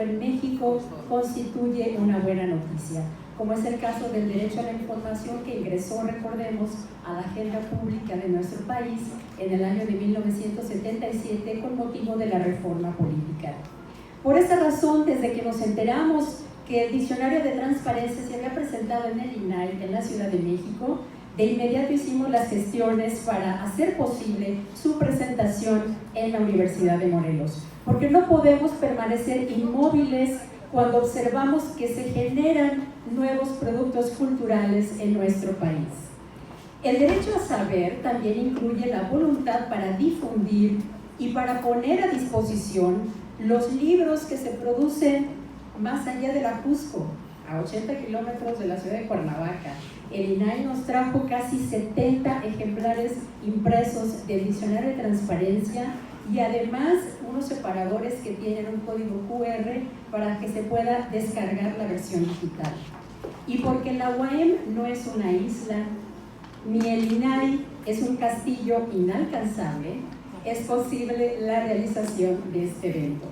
en México constituye una buena noticia, como es el caso del derecho a la información que ingresó, recordemos, a la agenda pública de nuestro país en el año de 1977 con motivo de la reforma política. Por esa razón, desde que nos enteramos que el Diccionario de Transparencia se había presentado en el INAI en la Ciudad de México, de inmediato hicimos las gestiones para hacer posible su presentación en la Universidad de Morelos, porque no podemos permanecer inmóviles cuando observamos que se generan nuevos productos culturales en nuestro país. El derecho a saber también incluye la voluntad para difundir y para poner a disposición los libros que se producen más allá de la Cusco, a 80 kilómetros de la ciudad de Cuernavaca. El INAI nos trajo casi 70 ejemplares impresos del Diccionario de Transparencia y además unos separadores que tienen un código QR para que se pueda descargar la versión digital. Y porque la UAM no es una isla, ni el INAI es un castillo inalcanzable, es posible la realización de este evento.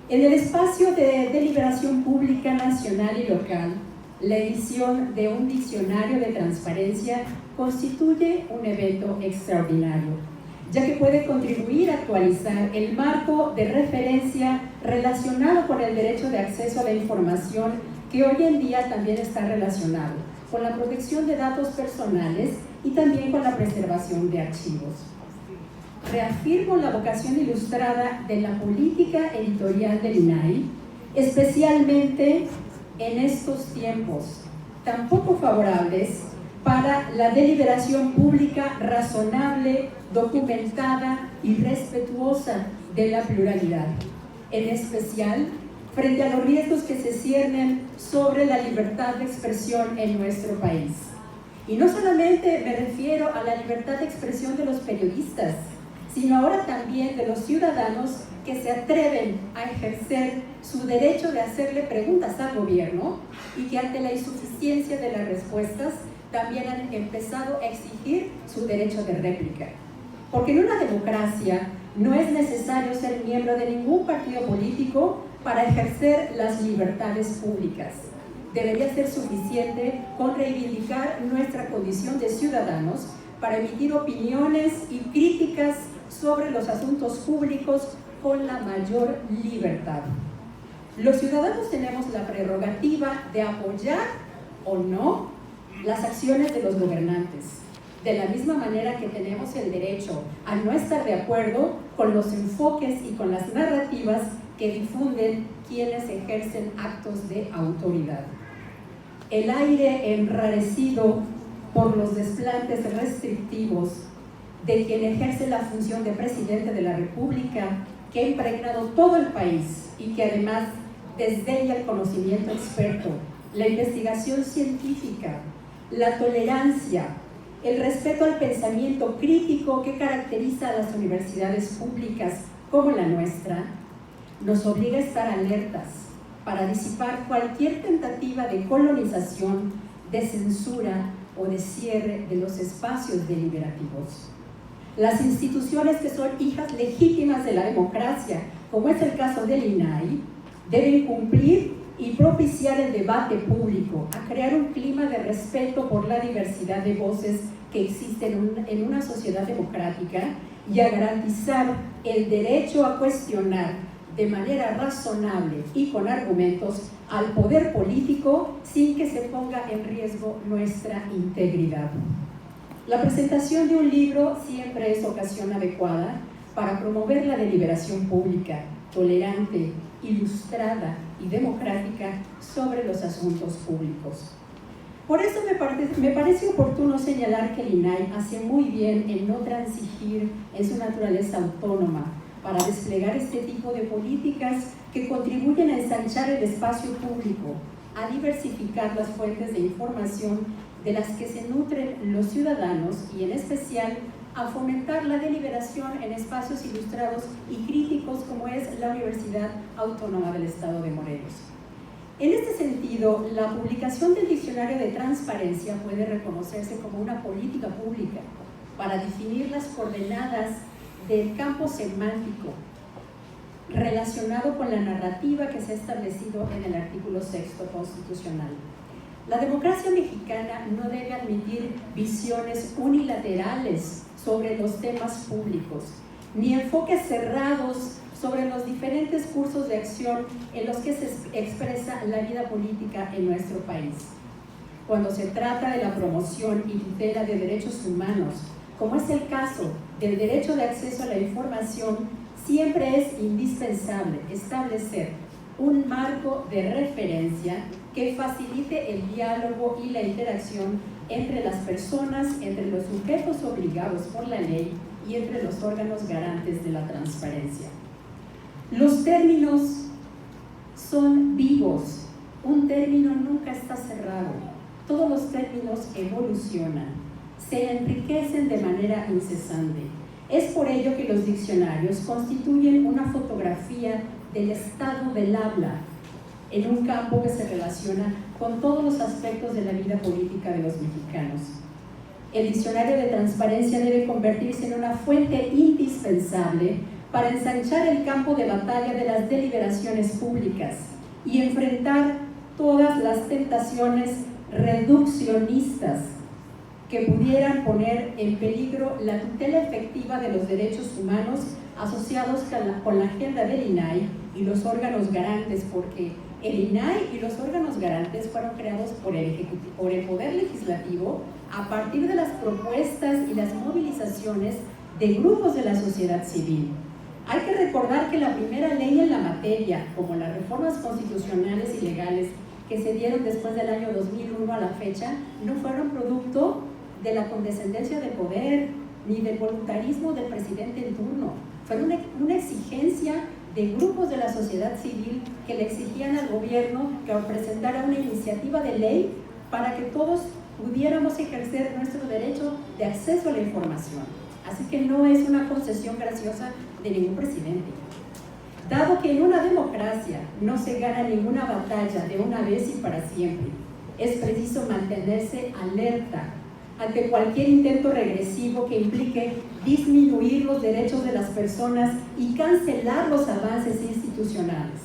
En el espacio de deliberación pública nacional y local, la edición de un diccionario de transparencia constituye un evento extraordinario, ya que puede contribuir a actualizar el marco de referencia relacionado con el derecho de acceso a la información, que hoy en día también está relacionado con la protección de datos personales y también con la preservación de archivos. Reafirmo la vocación ilustrada de la política editorial del INAI, especialmente en estos tiempos tan poco favorables para la deliberación pública razonable, documentada y respetuosa de la pluralidad, en especial frente a los riesgos que se ciernen sobre la libertad de expresión en nuestro país. Y no solamente me refiero a la libertad de expresión de los periodistas, sino ahora también de los ciudadanos que se atreven a ejercer su derecho de hacerle preguntas al gobierno y que ante la insuficiencia de las respuestas también han empezado a exigir su derecho de réplica. Porque en una democracia no es necesario ser miembro de ningún partido político para ejercer las libertades públicas. Debería ser suficiente con reivindicar nuestra condición de ciudadanos para emitir opiniones y críticas sobre los asuntos públicos con la mayor libertad. Los ciudadanos tenemos la prerrogativa de apoyar o no las acciones de los gobernantes, de la misma manera que tenemos el derecho a no estar de acuerdo con los enfoques y con las narrativas que difunden quienes ejercen actos de autoridad. El aire enrarecido por los desplantes restrictivos de quien ejerce la función de presidente de la República, que ha impregnado todo el país y que además desdeña el conocimiento experto, la investigación científica, la tolerancia, el respeto al pensamiento crítico que caracteriza a las universidades públicas como la nuestra, nos obliga a estar alertas para disipar cualquier tentativa de colonización, de censura o de cierre de los espacios deliberativos. Las instituciones que son hijas legítimas de la democracia, como es el caso del INAI, deben cumplir y propiciar el debate público, a crear un clima de respeto por la diversidad de voces que existen en una sociedad democrática y a garantizar el derecho a cuestionar de manera razonable y con argumentos al poder político sin que se ponga en riesgo nuestra integridad. La presentación de un libro siempre es ocasión adecuada para promover la deliberación pública, tolerante, ilustrada y democrática sobre los asuntos públicos. Por eso me parece oportuno señalar que el INAI hace muy bien en no transigir en su naturaleza autónoma para desplegar este tipo de políticas que contribuyen a ensanchar el espacio público, a diversificar las fuentes de información de las que se nutren los ciudadanos y en especial a fomentar la deliberación en espacios ilustrados y críticos como es la Universidad Autónoma del Estado de Morelos. En este sentido, la publicación del Diccionario de Transparencia puede reconocerse como una política pública para definir las coordenadas del campo semántico, relacionado con la narrativa que se ha establecido en el artículo 6 constitucional. La democracia mexicana no debe admitir visiones unilaterales sobre los temas públicos, ni enfoques cerrados sobre los diferentes cursos de acción en los que se expresa la vida política en nuestro país. Cuando se trata de la promoción y tutela de derechos humanos, como es el caso del derecho de acceso a la información, siempre es indispensable establecer un marco de referencia que facilite el diálogo y la interacción entre las personas, entre los sujetos obligados por la ley y entre los órganos garantes de la transparencia. Los términos son vivos, un término nunca está cerrado, todos los términos evolucionan, se enriquecen de manera incesante. Es por ello que los diccionarios constituyen una fotografía del estado del habla en un campo que se relaciona con todos los aspectos de la vida política de los mexicanos. El diccionario de transparencia debe convertirse en una fuente indispensable para ensanchar el campo de batalla de las deliberaciones públicas y enfrentar todas las tentaciones reduccionistas que pudieran poner en peligro la tutela efectiva de los derechos humanos asociados con la agenda del INAI y los órganos garantes, porque el INAI y los órganos garantes fueron creados por el Poder Legislativo a partir de las propuestas y las movilizaciones de grupos de la sociedad civil. Hay que recordar que la primera ley en la materia, como las reformas constitucionales y legales que se dieron después del año 2001 a la fecha, no fueron producto de la condescendencia del poder ni del voluntarismo del presidente en turno. Fue una exigencia de grupos de la sociedad civil que le exigían al gobierno que presentara una iniciativa de ley para que todos pudiéramos ejercer nuestro derecho de acceso a la información. Así que no es una concesión graciosa de ningún presidente. Dado que en una democracia no se gana ninguna batalla de una vez y para siempre, es preciso mantenerse alerta ante cualquier intento regresivo que implique disminuir los derechos de las personas y cancelar los avances institucionales.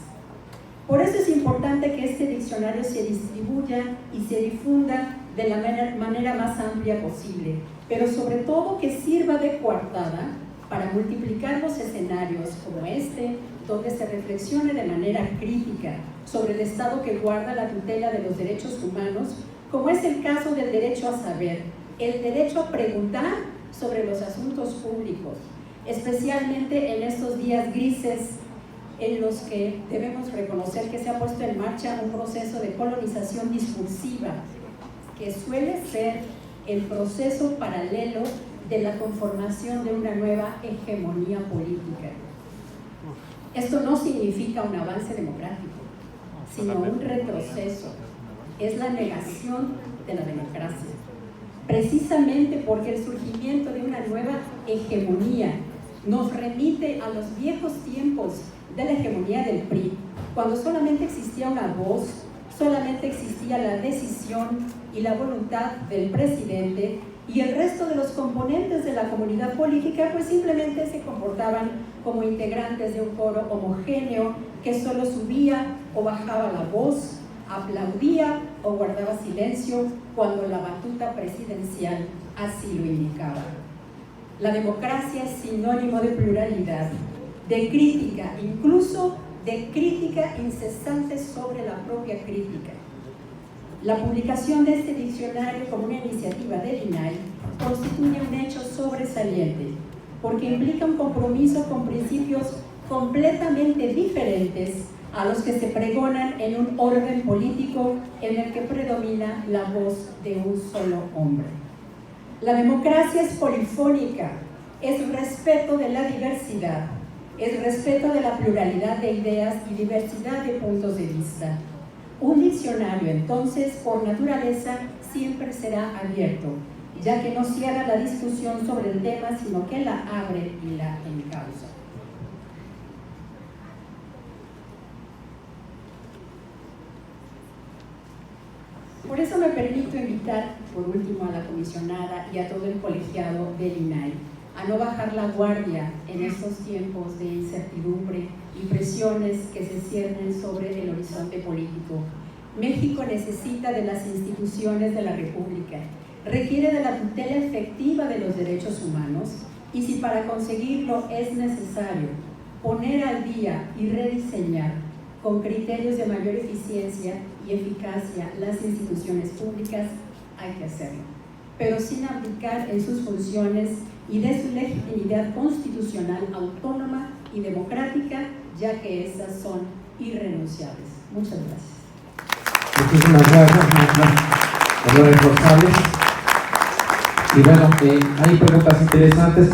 Por eso es importante que este diccionario se distribuya y se difunda de la manera más amplia posible, pero sobre todo que sirva de coartada para multiplicar los escenarios como este, donde se reflexione de manera crítica sobre el estado que guarda la tutela de los derechos humanos, como es el caso del derecho a saber, el derecho a preguntar sobre los asuntos públicos, especialmente en estos días grises en los que debemos reconocer que se ha puesto en marcha un proceso de colonización discursiva, que suele ser el proceso paralelo de la conformación de una nueva hegemonía política. Esto no significa un avance democrático, sino un retroceso. Es la negación de la democracia. Precisamente porque el surgimiento de una nueva hegemonía nos remite a los viejos tiempos de la hegemonía del PRI, cuando solamente existía una voz, solamente existía la decisión y la voluntad del presidente, y el resto de los componentes de la comunidad política pues simplemente se comportaban como integrantes de un coro homogéneo que solo subía o bajaba la voz, aplaudía o guardaba silencio cuando la batuta presidencial así lo indicaba. La democracia es sinónimo de pluralidad, de crítica, incluso de crítica incesante sobre la propia crítica. La publicación de este diccionario como una iniciativa del INAI constituye un hecho sobresaliente, porque implica un compromiso con principios completamente diferentes a los que se pregonan en un orden político en el que predomina la voz de un solo hombre. La democracia es polifónica, es respeto de la diversidad, es respeto de la pluralidad de ideas y diversidad de puntos de vista. Un diccionario, entonces, por naturaleza, siempre será abierto, ya que no cierra la discusión sobre el tema, sino que la abre y la encausa. Por eso me permito invitar, por último, a la comisionada y a todo el colegiado del INAI a no bajar la guardia en estos tiempos de incertidumbre y presiones que se ciernen sobre el horizonte político. México necesita de las instituciones de la República, requiere de la tutela efectiva de los derechos humanos y si para conseguirlo es necesario poner al día y rediseñar con criterios de mayor eficiencia y eficacia las instituciones públicas, hay que hacerlo, pero sin abdicar en sus funciones y de su legitimidad constitucional autónoma y democrática, ya que esas son irrenunciables. Muchas gracias. Muchísimas gracias, maestra Dolores Rosales. Y bueno, hay preguntas interesantes.